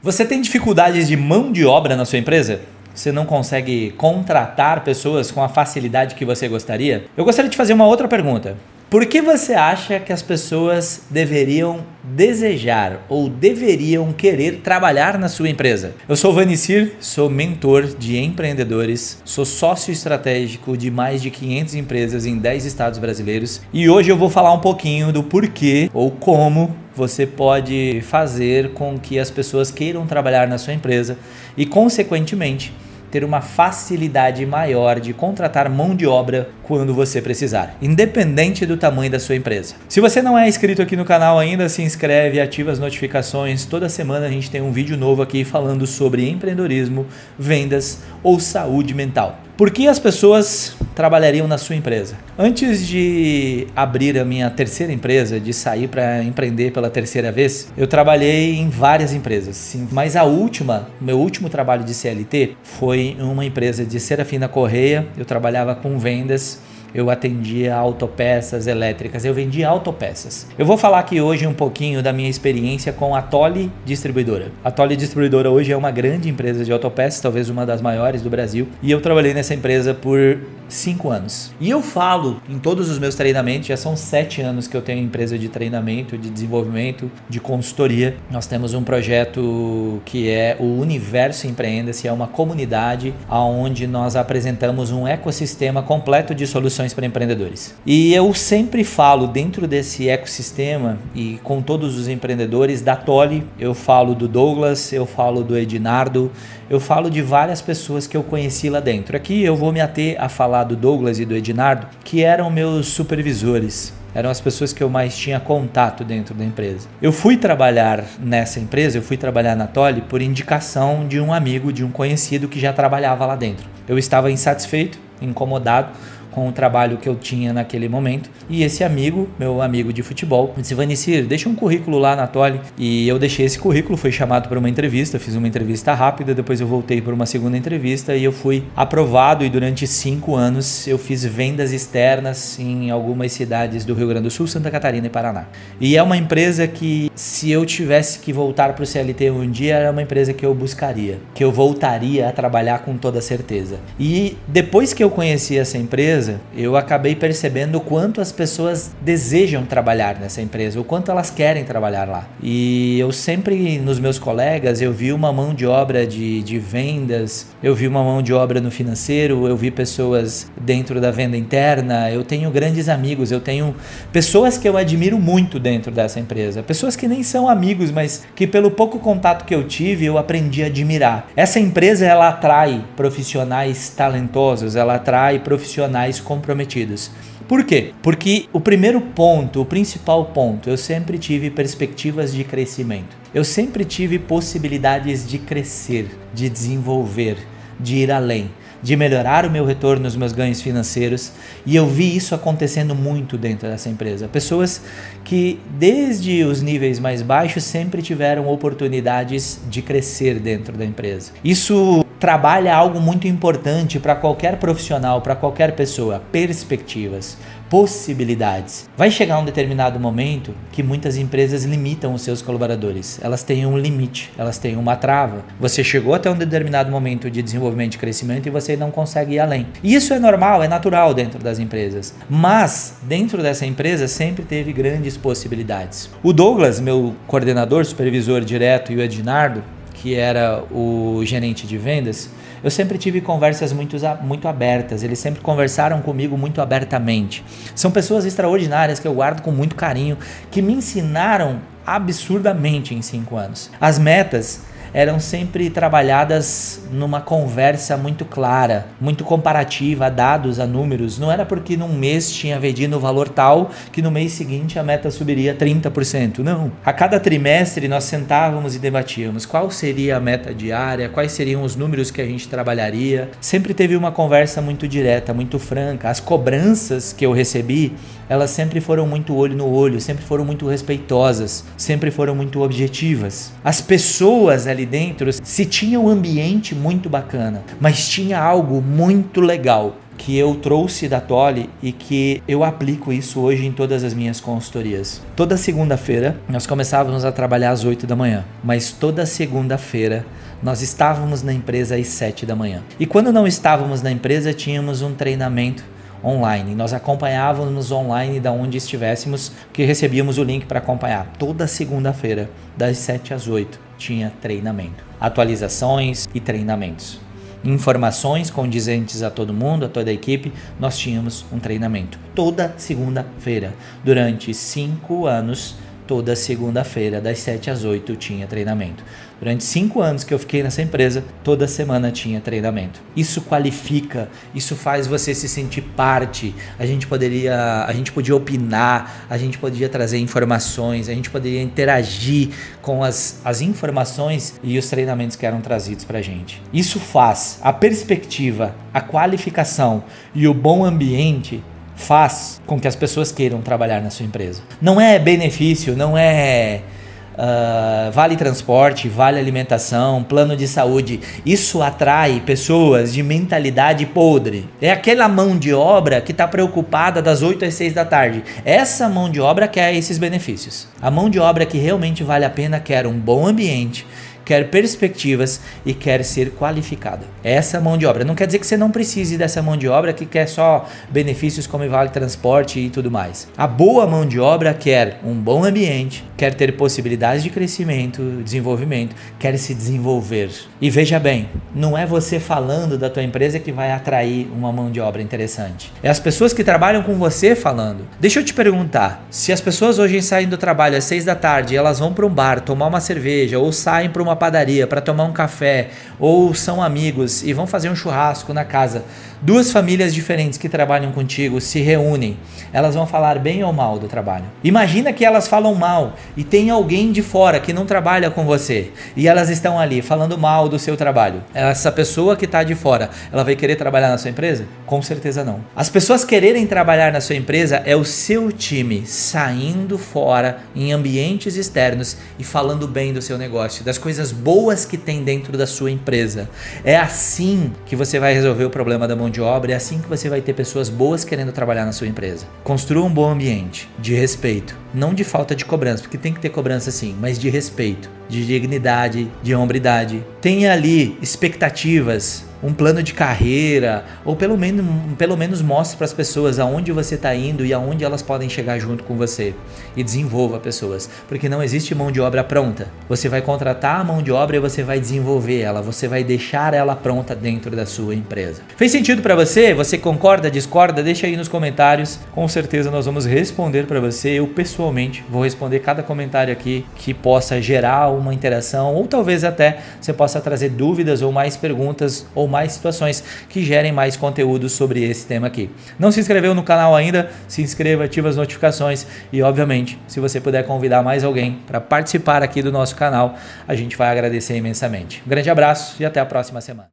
Você tem dificuldades de mão de obra na sua empresa? Você não consegue contratar pessoas com a facilidade que você gostaria? Eu gostaria de fazer uma outra pergunta. Por que você acha que as pessoas deveriam desejar ou deveriam querer trabalhar na sua empresa? Eu sou o Vanicir, sou mentor de empreendedores, sou sócio estratégico de mais de 500 empresas em 10 estados brasileiros e hoje eu vou falar um pouquinho do porquê ou como você pode fazer com que as pessoas queiram trabalhar na sua empresa e, consequentemente, ter uma facilidade maior de contratar mão de obra quando você precisar, independente do tamanho da sua empresa. Se você não é inscrito aqui no canal ainda, se inscreve e ativa as notificações. Toda semana a gente tem um vídeo novo aqui falando sobre empreendedorismo, vendas ou saúde mental. Por que as pessoas trabalhariam na sua empresa? Antes de abrir a minha terceira empresa, de sair para empreender pela terceira vez, eu trabalhei em várias empresas, sim, mas meu último trabalho de CLT foi em uma empresa de Serafina Correia. Eu trabalhava com vendas. Eu atendia autopeças elétricas, eu vendia autopeças. Eu vou falar aqui hoje um pouquinho da minha experiência com a Tolly Distribuidora. A Tolly Distribuidora hoje é uma grande empresa de autopeças, talvez uma das maiores do Brasil, e eu trabalhei nessa empresa por 5 anos. E eu falo em todos os meus treinamentos, já são 7 anos que eu tenho empresa de treinamento, de desenvolvimento, de consultoria. Nós temos um projeto que é o Universo Empreenda-se, é uma comunidade onde nós apresentamos um ecossistema completo de soluções para empreendedores. E eu sempre falo dentro desse ecossistema e com todos os empreendedores da Tolly, eu falo do Douglas, eu falo do Ednardo, eu falo de várias pessoas que eu conheci lá dentro. Aqui eu vou me ater a falar do Douglas e do Ednardo, que eram meus supervisores. Eram as pessoas que eu mais tinha contato dentro da empresa. Eu fui trabalhar nessa empresa, eu fui trabalhar na Tolly por indicação de um amigo, de um conhecido que já trabalhava lá dentro. Eu estava insatisfeito, incomodado com o trabalho que eu tinha naquele momento. E esse amigo, meu amigo de futebol, me disse: Vanicir, deixa um currículo lá na Tolly. E eu deixei esse currículo, fui chamado para uma entrevista, fiz uma entrevista rápida, depois eu voltei para uma segunda entrevista e eu fui aprovado. E durante 5 anos eu fiz vendas externas em algumas cidades do Rio Grande do Sul, Santa Catarina e Paraná. E é uma empresa que, se eu tivesse que voltar para o CLT um dia, era uma empresa que eu buscaria, que eu voltaria a trabalhar com toda certeza. E depois que eu conheci essa empresa, eu acabei percebendo o quanto as pessoas desejam trabalhar nessa empresa, o quanto elas querem trabalhar lá. E eu sempre, nos meus colegas, eu vi uma mão de obra de vendas, eu vi uma mão de obra no financeiro, eu vi pessoas dentro da venda interna, eu tenho grandes amigos, eu tenho pessoas que eu admiro muito dentro dessa empresa, pessoas que nem são amigos, mas que pelo pouco contato que eu tive, eu aprendi a admirar. Essa empresa, ela atrai profissionais talentosos, ela atrai profissionais comprometidos. Por quê? Porque o primeiro ponto, o principal ponto, eu sempre tive perspectivas de crescimento. Eu sempre tive possibilidades de crescer, de desenvolver, de ir além, de melhorar o meu retorno, os meus ganhos financeiros, e eu vi isso acontecendo muito dentro dessa empresa. Pessoas que desde os níveis mais baixos sempre tiveram oportunidades de crescer dentro da empresa. Isso trabalha algo muito importante para qualquer profissional, para qualquer pessoa: perspectivas, possibilidades. Vai chegar um determinado momento que muitas empresas limitam os seus colaboradores. Elas têm um limite, elas têm uma trava. Você chegou até um determinado momento de desenvolvimento e crescimento e você não consegue ir além. E isso é normal, é natural dentro das empresas. Mas dentro dessa empresa sempre teve grandes possibilidades. O Douglas, meu coordenador, supervisor direto, e o Ednardo, que era o gerente de vendas, eu sempre tive conversas muito abertas. Eles sempre conversaram comigo muito abertamente. São pessoas extraordinárias que eu guardo com muito carinho, que me ensinaram absurdamente em 5 anos. As metas eram sempre trabalhadas numa conversa muito clara, muito comparativa, a dados, a números. Não era porque num mês tinha vendido o valor tal que no mês seguinte a meta subiria 30%. Não. A cada trimestre nós sentávamos e debatíamos qual seria a meta diária, quais seriam os números que a gente trabalharia. Sempre teve uma conversa muito direta, muito franca. As cobranças que eu recebi, elas sempre foram muito olho no olho, sempre foram muito respeitosas, sempre foram muito objetivas. As pessoas ali dentro, se tinha um ambiente muito bacana, mas tinha algo muito legal, que eu trouxe da Tolly e que eu aplico isso hoje em todas as minhas consultorias. Toda segunda-feira nós começávamos a trabalhar às 8 da manhã, mas toda segunda-feira nós estávamos na empresa às 7 da manhã. E quando não estávamos na empresa, tínhamos um treinamento online. Nós acompanhávamos online da onde estivéssemos, que recebíamos o link para acompanhar. Toda segunda-feira, das 7 às 8, tinha treinamento. Atualizações e treinamentos. Informações condizentes a todo mundo, a toda a equipe, nós tínhamos um treinamento. Toda segunda-feira, durante 5 anos, toda segunda-feira, das 7 às 8, tinha treinamento. Durante 5 anos que eu fiquei nessa empresa, toda semana tinha treinamento. Isso qualifica, isso faz você se sentir parte. A gente podia opinar, a gente podia trazer informações, a gente poderia interagir com as informações e os treinamentos que eram trazidos pra gente. Isso faz a perspectiva, a qualificação e o bom ambiente faz com que as pessoas queiram trabalhar na sua empresa. Não é benefício, não é vale transporte, vale alimentação, plano de saúde. Isso atrai pessoas de mentalidade podre. É aquela mão de obra que está preocupada das 8 às 6 da tarde. Essa mão de obra quer esses benefícios. A mão de obra que realmente vale a pena quer um bom ambiente, quer perspectivas e quer ser qualificada. Essa mão de obra. Não quer dizer que você não precise dessa mão de obra que quer só benefícios como vale transporte e tudo mais. A boa mão de obra quer um bom ambiente, quer ter possibilidades de crescimento, desenvolvimento, quer se desenvolver. E veja bem, não é você falando da tua empresa que vai atrair uma mão de obra interessante. É as pessoas que trabalham com você falando. Deixa eu te perguntar, se as pessoas hoje saem do trabalho às 6 da tarde e elas vão para um bar tomar uma cerveja ou saem para uma padaria para tomar um café ou são amigos e vão fazer um churrasco na casa, duas famílias diferentes que trabalham contigo se reúnem, elas vão falar bem ou mal do trabalho. Imagina que elas falam mal e tem alguém de fora que não trabalha com você e elas estão ali falando mal do seu trabalho. Essa pessoa que está de fora, ela vai querer trabalhar na sua empresa? Com certeza não. As pessoas quererem trabalhar na sua empresa é o seu time saindo fora em ambientes externos e falando bem do seu negócio, das coisas boas que tem dentro da sua empresa. É assim que você vai resolver o problema da mão de obra, é assim que você vai ter pessoas boas querendo trabalhar na sua empresa. Construa um bom ambiente de respeito, não de falta de cobrança, porque tem que ter cobrança sim, mas de respeito, de dignidade, de hombridade. Tenha ali expectativas, um plano de carreira, ou pelo menos mostre para as pessoas aonde você está indo e aonde elas podem chegar junto com você, e desenvolva pessoas, porque não existe mão de obra pronta. Você vai contratar a mão de obra e você vai desenvolver ela, você vai deixar ela pronta dentro da sua empresa. Fez sentido para você? Você concorda, discorda? Deixa aí nos comentários, com certeza nós vamos responder para você. Eu pessoalmente vou responder cada comentário aqui que possa gerar uma interação, ou talvez até você possa trazer dúvidas ou mais perguntas ou mais situações que gerem mais conteúdo sobre esse tema aqui. Não se inscreveu no canal ainda? Se inscreva, ativa as notificações e, obviamente, se você puder convidar mais alguém para participar aqui do nosso canal, a gente vai agradecer imensamente. Um grande abraço e até a próxima semana.